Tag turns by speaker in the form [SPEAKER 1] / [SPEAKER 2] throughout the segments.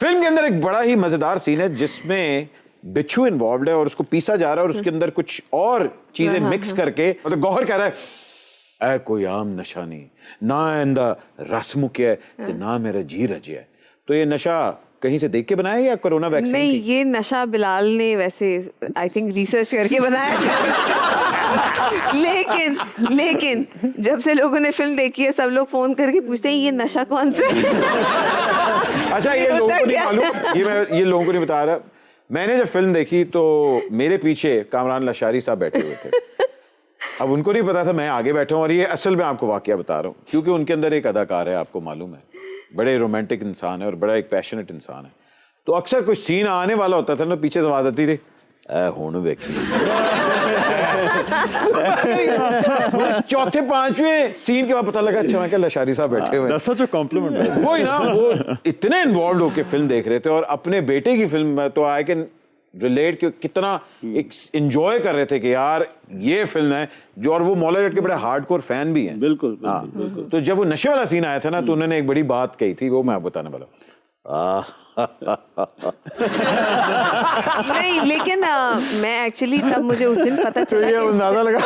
[SPEAKER 1] Film के अंदर एक बड़ा ही मजेदार सीन है जिसमें बिच्छू इन्वॉल्व है और उसको पीसा जा रहा है और उसके अंदर कुछ और चीजें मिक्स करके मतलब गौहर कह रहा है ऐ कोई आम नशा नहीं ना इंदा रस मुक्या है ना मेरा जी रजिया है। तो ये नशा कहीं से देख के बनाया या कोरोना वैक्सीन
[SPEAKER 2] नहीं, ये नशा बिलाल ने वैसे आई थिंक रिसर्च करके बनाया लेकिन जब से लोगों ने फिल्म देखी है सब लोग फोन करके पूछते हैं ये नशा कौन सा है?
[SPEAKER 1] अच्छा, ये लोगों को नहीं मालूम, ये लोगों को नहीं बता रहा। मैंने जब फिल्म देखी तो मेरे पीछे कामरान लशारी साहब बैठे हुए थे। अब उनको नहीं पता था मैं आगे बैठा हूँ और ये असल में आपको वाकया बता रहा हूँ क्योंकि उनके अंदर एक अदाकार है, आपको मालूम है, बड़े रोमांटिक इंसान है और बड़ा एक पैशनेट इंसान है। तो अक्सर कुछ सीन आने वाला होता था ना, पीछे से आवाज आती थी हुण वेखी। चौथे पांचवें सीन के बाद पता लगा अच्छा मैं क्या लशारी साहब बैठे हुए।
[SPEAKER 3] That's such a compliment.
[SPEAKER 1] वही ना, वो इतने इन्वॉल्व होके फिल्म देख रहे थे और अपने बेटे की फिल्म में तो आई कैन रिलेट कि कितना एक एंजॉय कर रहे थे कि यार ये फिल्म है जो, और वो मौला जट के बड़े हार्डकोर फैन भी हैं।
[SPEAKER 3] बिल्कुल
[SPEAKER 1] हाँ,
[SPEAKER 3] बिल्कुल।
[SPEAKER 1] तो जब वो नशे वाला सीन आया था ना तो उन्होंने एक बड़ी बात कही थी, वो मैं आपको बताने वाला हूँ।
[SPEAKER 2] नहीं, लेकिन मैं एक्चुअली तब मुझे उस दिन पता चला
[SPEAKER 1] ये अंदाजा लगा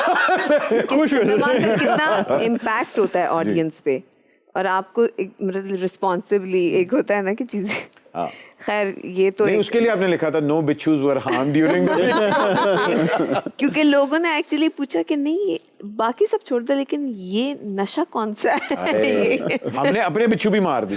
[SPEAKER 2] कि सिनेमा का कितना इम्पैक्ट होता है ऑडियंस पे और आपको मतलब रिस्पॉन्सिबली एक होता है ना कि चीजें। खैर ये तो
[SPEAKER 1] नहीं, उसके लिए आपने लिखा था no beaches were harm during the
[SPEAKER 2] क्योंकि लोगों ने एक्चुअली पूछा कि नहीं ये बाकी सब छोड़ दो लेकिन ये नशा कौन सा है।
[SPEAKER 1] हमने अपने बिच्छू भी मार दी।